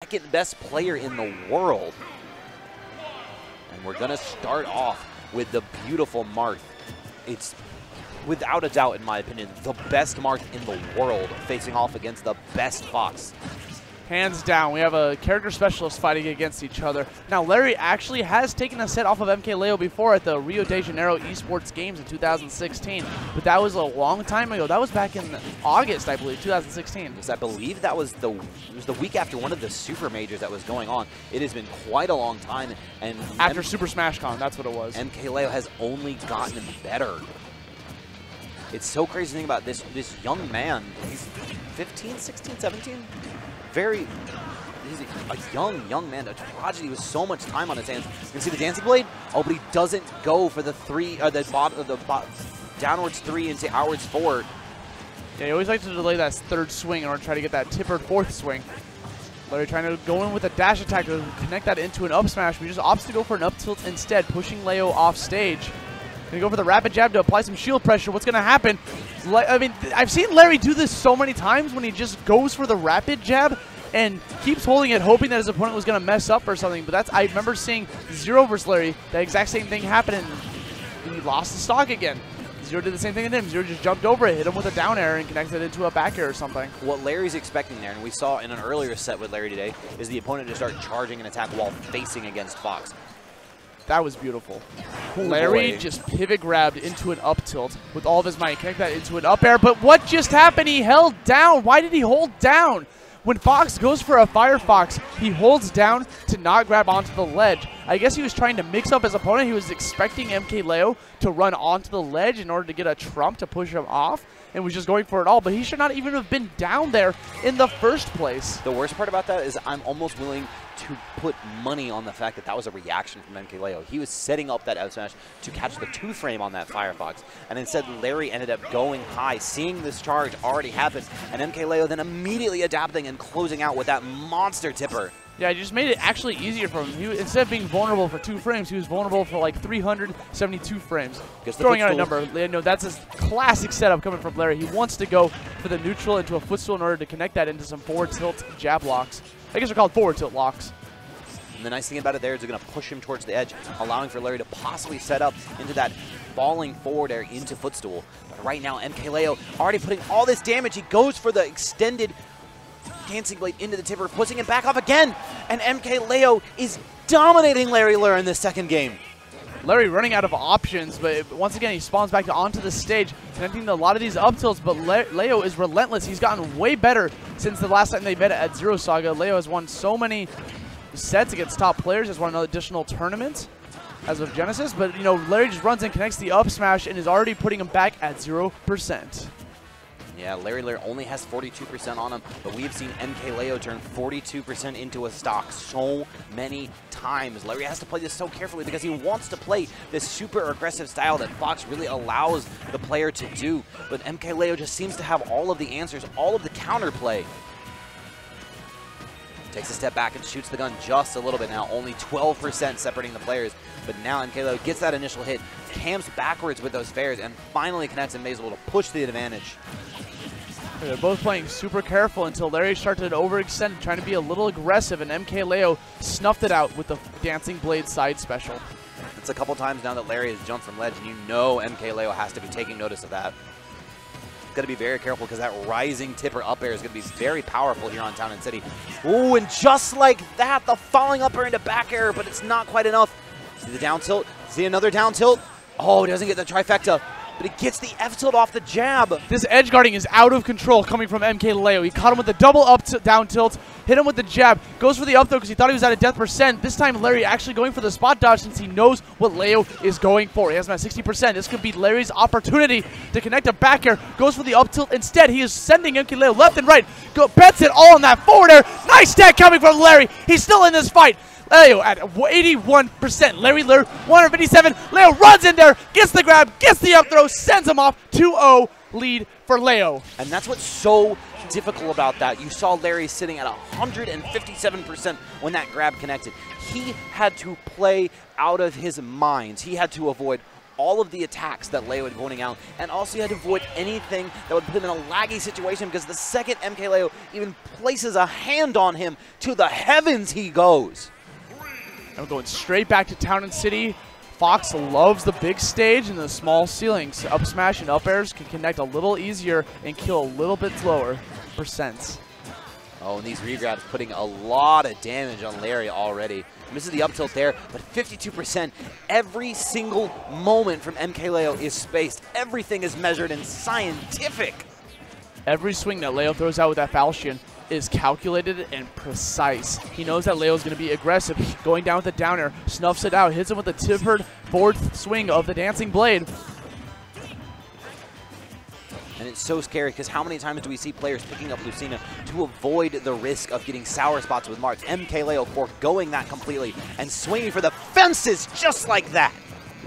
second best player in the world. And we're going to start off with the beautiful Marth. It's without a doubt, in my opinion, the best Marth in the world facing off against the best Fox. Hands down, we have a character specialist fighting against each other. Now, Larry actually has taken a set off of MKLeo before at the Rio de Janeiro Esports Games in 2016, but that was a long time ago. That was back in August, I believe, 2016. Because I believe that was the week after one of the super majors that was going on. It has been quite a long time, and after Super Smash Con, that's what it was. MKLeo has only gotten better. It's so crazy to think about this young man. He's 15, 16, 17. He's a young man, a prodigy with so much time on his hands. You can see the dancing blade. Oh, but he doesn't go for the downwards 3 into outwards 4. Yeah, he always likes to delay that third swing in order to try to get that tippered fourth swing. Larry trying to go in with a dash attack to connect that into an up smash, but he just opts to go for an up tilt instead, pushing Leo off stage. Gonna go for the rapid jab to apply some shield pressure. What's gonna happen? I mean, I've seen Larry do this so many times when he just goes for the rapid jab and keeps holding it, hoping that his opponent was gonna mess up or something. But I remember seeing Zero versus Larry, that exact same thing happen, and he lost the stock again. Zero did the same thing to him. Zero just jumped over it, hit him with a down air, and connected it into a back air or something. What Larry's expecting there, and we saw in an earlier set with Larry today, is the opponent to start charging an attack while facing against Fox. That was beautiful. Larry just pivot grabbed into an up tilt with all of his might. Connect that into an up air. But what just happened? He held down. Why did he hold down? When Fox goes for a Firefox, he holds down to not grab onto the ledge. I guess he was trying to mix up his opponent. He was expecting MKLeo to run onto the ledge in order to get a trump to push him off, and was just going for it all. But he should not even have been down there in the first place. The worst part about that is I'm almost willing to put money on the fact that that was a reaction from MKLeo. He was setting up that out smash to catch the 2-frame on that Firefox, and instead Larry ended up going high, seeing this charge already happen, and MKLeo then immediately adapting and closing out with that monster tipper. Yeah, it just made it actually easier for him. Instead of being vulnerable for 2 frames, he was vulnerable for like 372 frames. Throwing out a number. No, that's a classic setup coming from Larry. He wants to go for the neutral into a footstool in order to connect that into some forward tilt jab locks. I guess they're called forward tilt locks. And the nice thing about it there is they're going to push him towards the edge, allowing for Larry to possibly set up into that falling forward air into footstool. But right now, MKLeo already putting all this damage. He goes for the extended dancing blade into the tipper, pushing him back off again. And MKLeo is dominating Larry Lurr in this second game. Larry running out of options, but once again, he spawns back onto the stage, connecting to a lot of these up tilts, but Leo is relentless. He's gotten way better since the last time they met at Zero Saga. Leo has won so many sets against top players, has won an additional tournament as of Genesis, but you know, Larry just runs and connects the up smash and is already putting him back at 0%. Yeah, Larry Lurr only has 42% on him, but we've seen MKLeo turn 42% into a stock so many times. Larry has to play this so carefully because he wants to play this super aggressive style that Fox really allows the player to do. But MKLeo just seems to have all of the answers, all of the counterplay. Takes a step back and shoots the gun just a little bit now, only 12% separating the players. But now MKLeo gets that initial hit, cams backwards with those fares, and finally connects and is able to push the advantage. They're both playing super careful until Larry started to overextend, trying to be a little aggressive, and MKLeo snuffed it out with the Dancing Blade side special. It's a couple times now that Larry has jumped from ledge, and you know MKLeo has to be taking notice of that. Got to be very careful because that rising tipper up air is going to be very powerful here on Town and City. Ooh, and just like that, the falling up air into back air, but it's not quite enough. See the down tilt? See another down tilt? Oh, he doesn't get the trifecta, but it gets the F tilt off the jab. This edge guarding is out of control coming from MKLeo. He caught him with the double up down tilt, hit him with the jab, goes for the up throw because he thought he was at a death percent. This time Larry actually going for the spot dodge since he knows what Leo is going for. He has him at 60%. This could be Larry's opportunity to connect a back air. Goes for the up tilt instead. He is sending MKLeo left and right. Bets it all on that forward air. Nice stack coming from Larry. He's still in this fight. Leo at 81%. Larry Lurr, 157. Leo runs in there, gets the grab, gets the up throw, sends him off. 2-0 lead for Leo. And that's what's so difficult about that. You saw Larry sitting at 157% when that grab connected. He had to play out of his mind. He had to avoid all of the attacks that Leo had pointing out, and also you had to avoid anything that would put him in a laggy situation, because the second MKLeo even places a hand on him, to the heavens he goes. I'm going straight back to Town and City. Fox loves the big stage and the small ceilings. Up smash and up airs can connect a little easier and kill a little bit slower percents. Oh, and these regrabs putting a lot of damage on Larry already. Misses the up tilt there, but 52%. Every single moment from MKLeo is spaced. Everything is measured and scientific. Every swing that Leo throws out with that falchion is calculated and precise. He knows that Leo's going to be aggressive, going down with the down air, snuffs it out, hits him with the tippered fourth swing of the Dancing Blade. And it's so scary, because how many times do we see players picking up Lucina to avoid the risk of getting sour spots with Marth? MKLeo foregoing that completely and swinging for the fences just like that.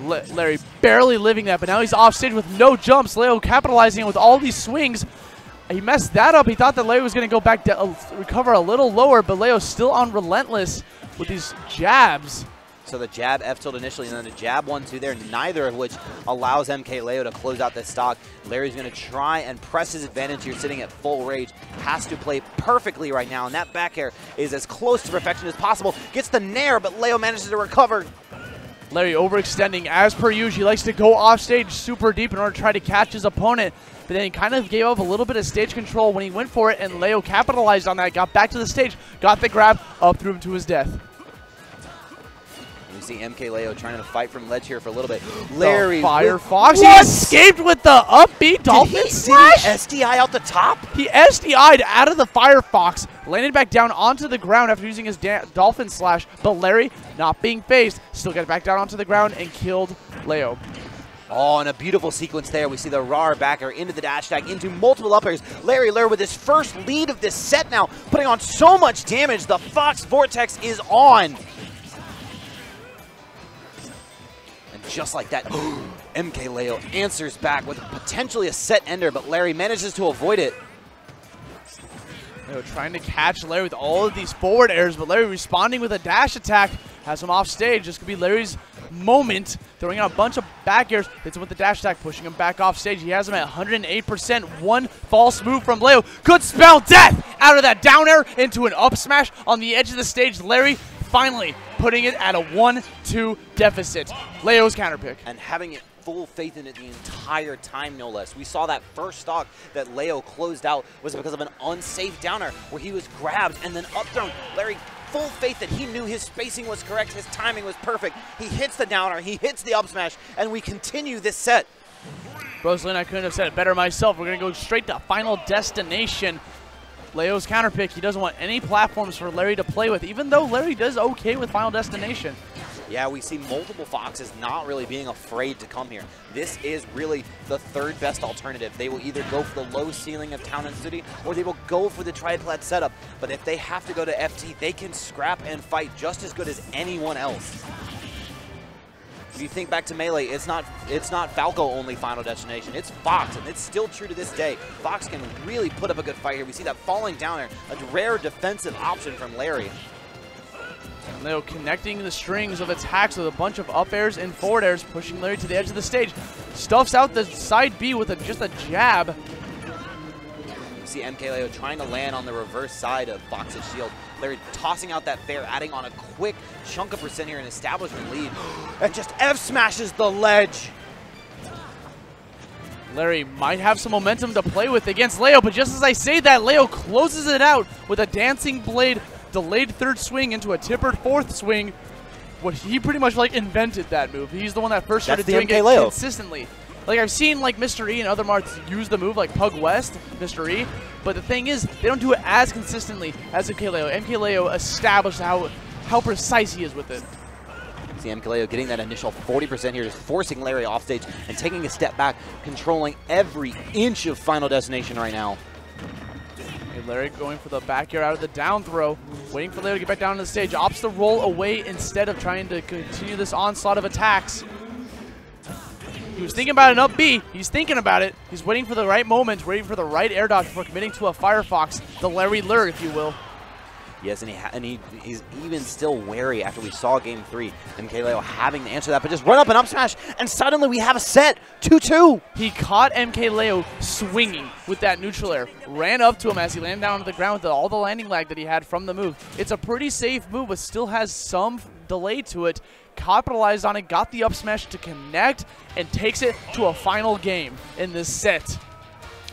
Larry barely living that, but now he's off stage with no jumps. Leo capitalizing with all these swings. He messed that up. He thought that Leo was going to go back to recover a little lower, but Leo's still on relentless with these jabs. So the jab F tilt initially, and then the jab 1-2 there, neither of which allows MKLeo to close out this stock. Larry's going to try and press his advantage here, sitting at full rage. Has to play perfectly right now, and that back air is as close to perfection as possible. Gets the nair, but Leo manages to recover. Larry overextending as per usual. He likes to go off stage super deep in order to try to catch his opponent, but then he kind of gave up a little bit of stage control when he went for it, and Leo capitalized on that, got back to the stage, got the grab, up through him to his death. You see MKLeo trying to fight from ledge here for a little bit. Larry Firefox, he escaped with the upbeat dolphin slash. Did he SDI out the top? He SDI'd out of the Firefox, landed back down onto the ground after using his dolphin slash, but Larry, not being phased, still got back down onto the ground and killed Leo. Oh, and a beautiful sequence there. We see the Rar backer into the dash attack, into multiple up airs. Larry Lurr with his first lead of this set now, putting on so much damage. The Fox Vortex is on. And just like that, MKLeo answers back with potentially a set ender, but Larry manages to avoid it. Leo trying to catch Larry with all of these forward airs, but Larry responding with a dash attack, has him off stage. This could be Larry's moment, throwing out a bunch of back airs, hits him with the dash attack, pushing him back off stage. He has him at 108%. One false move from Leo could spell death out of that down air into an up smash on the edge of the stage. Larry finally putting it at a 1-2 deficit. Leo's counterpick. And having it full faith in it the entire time, no less. We saw that first stock that Leo closed out was because of an unsafe downer where he was grabbed and then up thrown. Larry, full faith that he knew his spacing was correct, his timing was perfect. He hits the downer, he hits the up smash, and we continue this set. Rosalyn, I couldn't have said it better myself. We're going to go straight to Final Destination. Leo's counterpick. He doesn't want any platforms for Larry to play with, even though Larry does okay with Final Destination. Yeah, we see multiple Foxes not really being afraid to come here. This is really the third best alternative. They will either go for the low ceiling of Town and City, or they will go for the Triad setup. But if they have to go to FT, they can scrap and fight just as good as anyone else. If you think back to Melee, it's not Falco only Final Destination. It's Fox, and it's still true to this day. Fox can really put up a good fight here. We see that falling down there, a rare defensive option from Larry. Leo connecting the strings of attacks with a bunch of up airs and forward airs, pushing Larry to the edge of the stage. Stuffs out the side B with just a jab. You see MKLeo trying to land on the reverse side of Fox's shield. Larry tossing out that fair, adding on a quick chunk of percent here, an establishment lead, and just F smashes the ledge. Larry might have some momentum to play with against Leo, but just as I say that, Leo closes it out with a Dancing Blade delayed third swing into a tippered fourth swing. What he pretty much like invented that move. He's the one that first started doing it consistently. Like I've seen like Mr. E and other Marths use the move like Pug West, Mr. E, but the thing is they don't do it as consistently as MKLeo. MKLeo established how precise he is with it. See MKLeo getting that initial 40% here, just forcing Larry off stage and taking a step back, controlling every inch of Final Destination right now. Okay, Larry going for the back air out of the down throw, waiting for Larry to get back down to the stage, opts to roll away instead of trying to continue this onslaught of attacks. He was thinking about an up B. He's thinking about it. He's waiting for the right moment, waiting for the right air dodge before committing to a Firefox, the Larry Lurr, if you will. Yes, and he's even still wary after we saw Game 3. MKLeo having to answer that, but just run up and up smash, and suddenly we have a set, 2-2. He caught MKLeo swinging with that neutral air, ran up to him as he landed down on the ground with all the landing lag that he had from the move. It's a pretty safe move, but still has some delay to it. Capitalized on it, got the up smash to connect, and takes it to a final game in this set.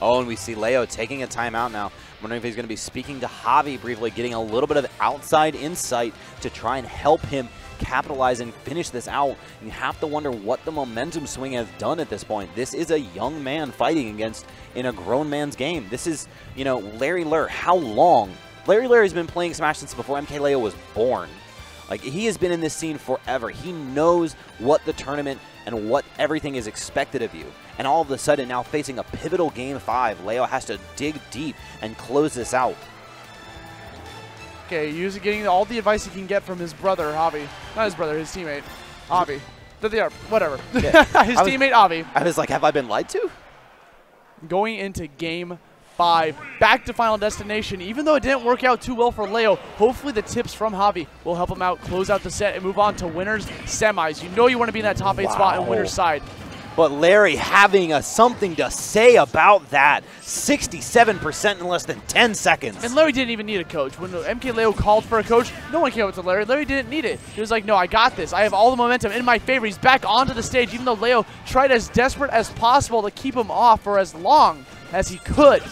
Oh, and we see Leo taking a timeout now. I'm wondering if he's going to be speaking to Javi briefly, getting a little bit of outside insight to try and help him capitalize and finish this out. You have to wonder what the momentum swing has done at this point. This is a young man fighting against in a grown man's game. This is, you know, Larry Lurr. How long? Larry Lurr has been playing Smash since before MKLeo was born. Like, he has been in this scene forever. He knows what the tournament and what everything is expected of you. And all of a sudden, now facing a pivotal Game 5, Leo has to dig deep and close this out. Okay, he's getting all the advice he can get from his brother, Javi. Not his brother, his teammate, Javi. Whatever. Yeah. His teammate, Javi. I was like, have I been lied to? Going into Game 5, back to Final Destination. Even though it didn't work out too well for Leo, hopefully the tips from Javi will help him out, close out the set, and move on to winners semis. You know you want to be in that top 8 spot in winner's side. But Larry having something to say about that. 67% in less than 10 seconds. And Larry didn't even need a coach. When MKLeo called for a coach, no one came up to Larry. Larry didn't need it. He was like, no, I got this. I have all the momentum in my favor. He's back onto the stage, even though Leo tried as desperate as possible to keep him off for as long as he could.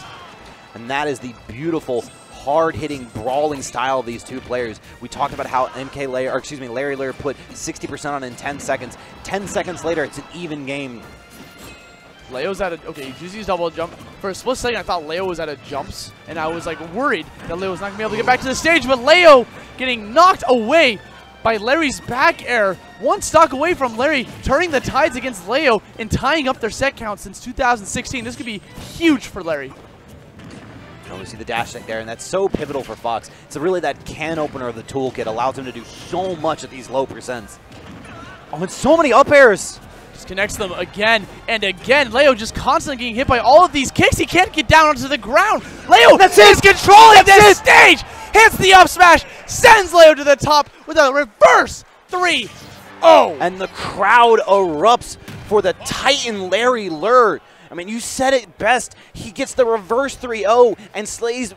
And that is the beautiful, hard-hitting, brawling style of these two players. We talked about how Larry Lurr put 60% on in 10 seconds. 10 seconds later, it's an even game. Leo's at a, okay, he's used double jump. For a split second, I thought Leo was at a jumps, and I was like worried that Leo was not going to be able to get back to the stage, but Leo getting knocked away by Larry's back air. One stock away from Larry, turning the tides against Leo and tying up their set count since 2016. This could be huge for Larry. Oh, we see the dash deck there, and that's so pivotal for Fox. It's really that can opener of the toolkit allows him to do so much at these low percents. Oh, and so many up airs. Just connects them again and again. Leo just constantly getting hit by all of these kicks. He can't get down onto the ground. Leo is controlling this stage. Hits the up smash, sends Leo to the top with a reverse 3-0. And the crowd erupts for the Titan Larry Lurr. I mean, you said it best. He gets the reverse 3-0 and slays